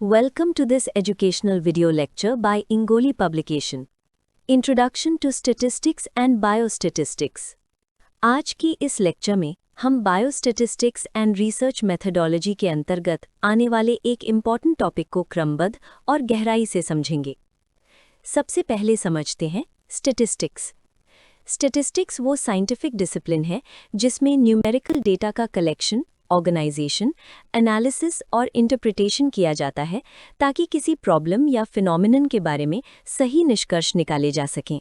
Welcome to this educational video lecture by Ingoli Publication. Introduction to Statistics and Biostatistics. आज की इस lecture में हम बायोस्टैटिस्टिक्स एंड रिसर्च मेथडोलॉजी के अंतर्गत आने वाले एक इम्पॉर्टेंट टॉपिक को क्रमबद्ध और गहराई से समझेंगे। सबसे पहले समझते हैं स्टैटिस्टिक्स। स्टैटिस्टिक्स वो साइंटिफिक डिसिप्लिन है जिसमें न्यूमेरिकल डेटा का कलेक्शन, ऑर्गेनाइजेशन, एनालिसिस और इंटरप्रिटेशन किया जाता है ताकि किसी प्रॉब्लम या फिनोमिनन के बारे में सही निष्कर्ष निकाले जा सकें।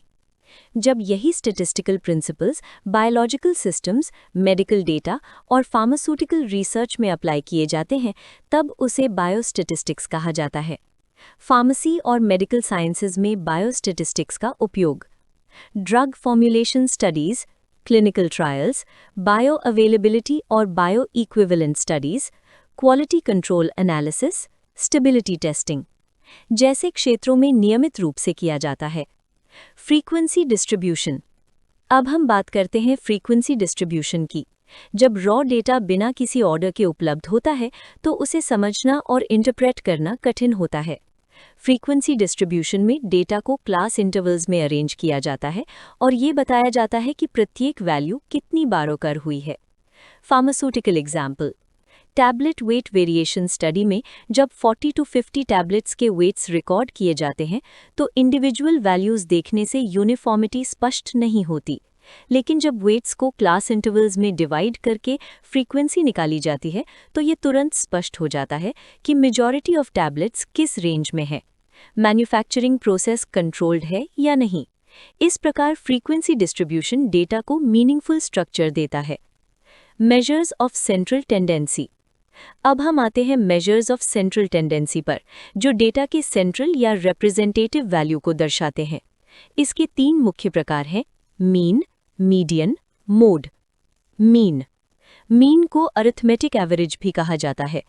जब यही statistical principles biological systems, medical data और फार्मास्यूटिकल रिसर्च में अप्लाई किए जाते हैं तब उसे बायोस्टैटिस्टिक्स कहा जाता है। फार्मेसी और मेडिकल साइंसेज में बायोस्टैटिस्टिक्स का उपयोग drug formulation studies, clinical trials, bioavailability और bioequivalent studies, quality control analysis, stability testing जैसे क्षेत्रों में नियमित रूप से किया जाता है। Frequency distribution. अब हम बात करते हैं फ्रीक्वेंसी डिस्ट्रीब्यूशन की। जब रॉ डेटा बिना किसी ऑर्डर के उपलब्ध होता है तो उसे समझना और इंटरप्रेट करना कठिन होता है। फ्रीक्वेंसी डिस्ट्रीब्यूशन में डेटा को क्लास इंटरवल्स में अरेंज किया जाता है और ये बताया जाता है कि प्रत्येक वैल्यू कितनी बार ओकर हुई है। Pharmaceutical example, tablet weight variation study में जब 40 to 50 टैबलेट्स के वेट्स रिकॉर्ड किए जाते हैं तो इंडिविजुअल वैल्यूज देखने से यूनिफॉर्मिटी स्पष्ट नहीं होती, लेकिन जब वेट्स को क्लास इंटरवल्स में डिवाइड करके फ्रीक्वेंसी निकाली जाती है तो ये तुरंत स्पष्ट हो जाता है कि मेजॉरिटी ऑफ टैबलेट्स किस रेंज में है, मैन्युफैक्चरिंग प्रोसेस कंट्रोल्ड है या नहीं। इस प्रकार फ्रीक्वेंसी डिस्ट्रीब्यूशन डेटा को मीनिंगफुल स्ट्रक्चर देता है। Measures of central tendency. अब हम आते हैं मेजर्स ऑफ सेंट्रल टेंडेंसी पर, जो डेटा के सेंट्रल या रिप्रेजेंटेटिव वैल्यू को दर्शाते हैं। इसके 3 मुख्य प्रकार हैं: मीन, मीडियन, मोड। मीन को अरिथमेटिक एवरेज भी कहा जाता है।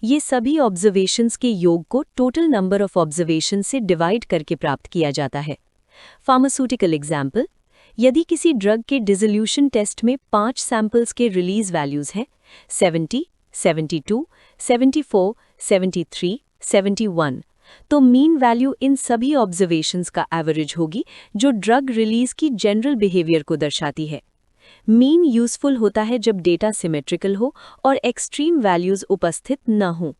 ये सभी ऑब्जर्वेशंस के योग को टोटल नंबर ऑफ ऑब्जर्वेशन से डिवाइड करके प्राप्त किया जाता है। फार्मास्यूटिकल एग्जाम्पल, यदि किसी ड्रग के डिसोल्यूशन टेस्ट में 5 सैंपल्स के रिलीज वैल्यूज हैं 70, 72, 74, 73, 71, तो मीन वैल्यू इन सभी ऑब्जर्वेशंस का एवरेज होगी जो ड्रग रिलीज की जनरल बिहेवियर को दर्शाती है। मीन यूजफुल होता है जब डेटा सिमेट्रिकल हो और एक्सट्रीम वैल्यूज उपस्थित न हों।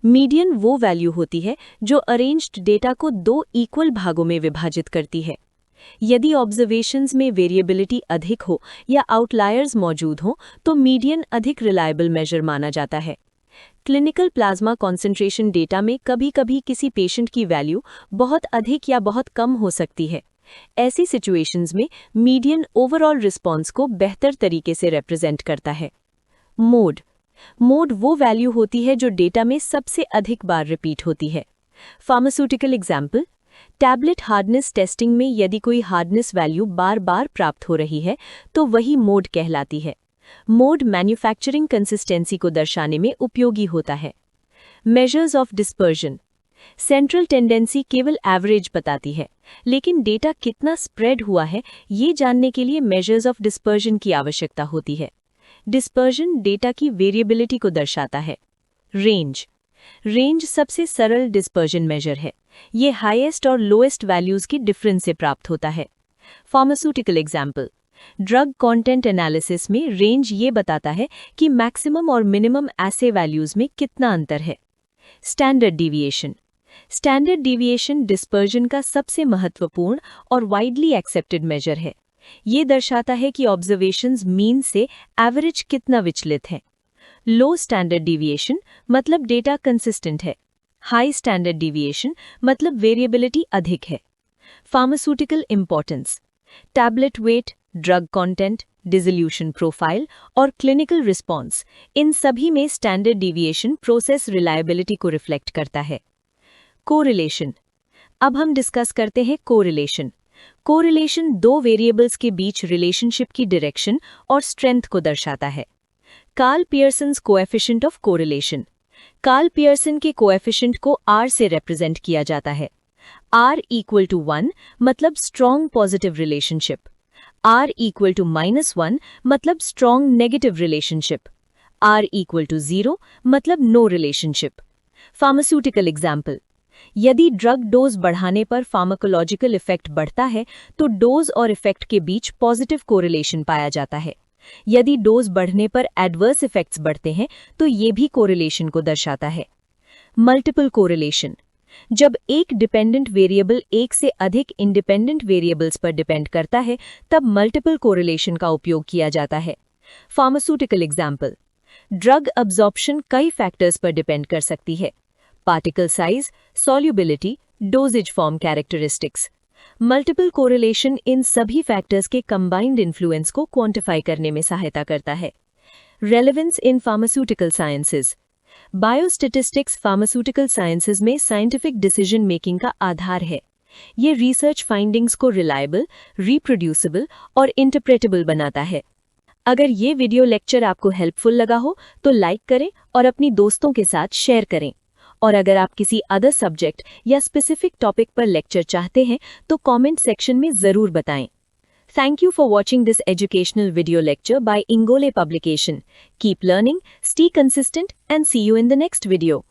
मीडियन वो वैल्यू होती है जो अरेंज्ड डेटा को 2 इक्वल भागों में विभाजित करती है। यदि ऑब्जर्वेशंस में वेरिएबिलिटी अधिक हो या आउटलायर्स मौजूद हों तो मीडियन अधिक रिलायबल मेजर माना जाता है। क्लिनिकल प्लाज्मा कॉन्सेंट्रेशन डेटा में कभी-कभी किसी पेशेंट की वैल्यू बहुत अधिक या बहुत कम हो सकती है। ऐसी सिचुएशंस में मीडियन ओवरऑल रिस्पॉन्स को बेहतर तरीके से रिप्रेजेंट करता है। मोड वो वैल्यू होती है जो डेटा में सबसे अधिक बार रिपीट होती है। Pharmaceutical example, tablet hardness testing में यदि कोई हार्डनेस वैल्यू बार बार प्राप्त हो रही है तो वही मोड कहलाती है। मोड मैन्युफैक्चरिंग कंसिस्टेंसी को दर्शाने में उपयोगी होता है। Measures of dispersion. Central tendency केवल एवरेज बताती है, लेकिन डेटा कितना स्प्रेड हुआ है ये जानने के लिए मेजर्स ऑफ डिस्पर्जन की आवश्यकता होती है। डिस्पर्जन डेटा की वेरिएबिलिटी को दर्शाता है। रेंज सबसे सरल डिस्पर्जन मेजर है। ये हाईएस्ट और लोएस्ट वैल्यूज के डिफरेंस से प्राप्त होता है। Pharmaceutical example, drug content analysis में रेंज ये बताता है कि मैक्सिमम और मिनिमम एसे वैल्यूज में कितना अंतर है। स्टैंडर्ड डिविएशन डिस्पर्जन का सबसे महत्वपूर्ण और वाइडली एक्सेप्टेड मेजर है। ये दर्शाता है कि ऑब्जर्वेशंस मीन से एवरेज कितना विचलित है। लो स्टैंडर्ड डिविएशन मतलब डेटा कंसिस्टेंट है। हाई स्टैंडर्ड डिविएशन मतलब वेरिएबिलिटी अधिक है। Pharmaceutical importance. Tablet weight, drug content, dissolution profile और क्लिनिकल रिस्पॉन्स, इन सभी में स्टैंडर्ड डिविएशन प्रोसेस रिलायबिलिटी को रिफ्लेक्ट करता है। कोरिलेशन। अब हम डिस्कस करते हैं कोरिलेशन। कोरिलेशन 2 वेरिएबल्स के बीच रिलेशनशिप की डायरेक्शन और स्ट्रेंथ को दर्शाता है। Karl Pearson's coefficient of correlation. Karl Pearson के कोएफिशिएंट को R से रिप्रेजेंट किया जाता है। R = 1 मतलब स्ट्रॉन्ग पॉजिटिव रिलेशनशिप। R = -1 मतलब स्ट्रॉन्ग नेगेटिव रिलेशनशिप। R = 0 मतलब नो रिलेशनशिप। Pharmaceutical example. यदि ड्रग डोज बढ़ाने पर फार्माकोलॉजिकल इफेक्ट बढ़ता है तो डोज और इफेक्ट के बीच पॉजिटिव कोरिलेशन पाया जाता है। यदि डोज बढ़ने पर एडवर्स इफेक्ट्स बढ़ते हैं तो ये भी कोरिलेशन को दर्शाता है। Multiple correlation. जब एक डिपेंडेंट वेरिएबल एक से अधिक इंडिपेंडेंट वेरिएबल्स पर डिपेंड करता है तब मल्टीपल कोरिलेशन का उपयोग किया जाता है। Pharmaceutical example. ड्रग अब्जॉर्प्शन कई फैक्टर्स पर डिपेंड कर सकती है। Particle size, solubility, dosage form characteristics. Multiple correlation इन सभी फैक्टर्स के कंबाइंड इन्फ्लुएंस को क्वांटिफाई करने में सहायता करता है। Relevance in pharmaceutical sciences. Biostatistics pharmaceutical sciences में साइंटिफिक डिसीजन मेकिंग का आधार है। ये रिसर्च फाइंडिंग्स को रिलायबल, रिप्रोड्यूसिबल और इंटरप्रेटेबल बनाता है। अगर ये वीडियो लेक्चर आपको हेल्पफुल लगा हो तो लाइक करें और अपनी दोस्तों के साथ शेयर करें। और अगर आप किसी अदर सब्जेक्ट या स्पेसिफिक टॉपिक पर लेक्चर चाहते हैं तो कमेंट सेक्शन में ज़रूर बताएं। Thank you for watching this educational video lecture by Ingole Publication. Keep learning, stay consistent, and see you in the next video.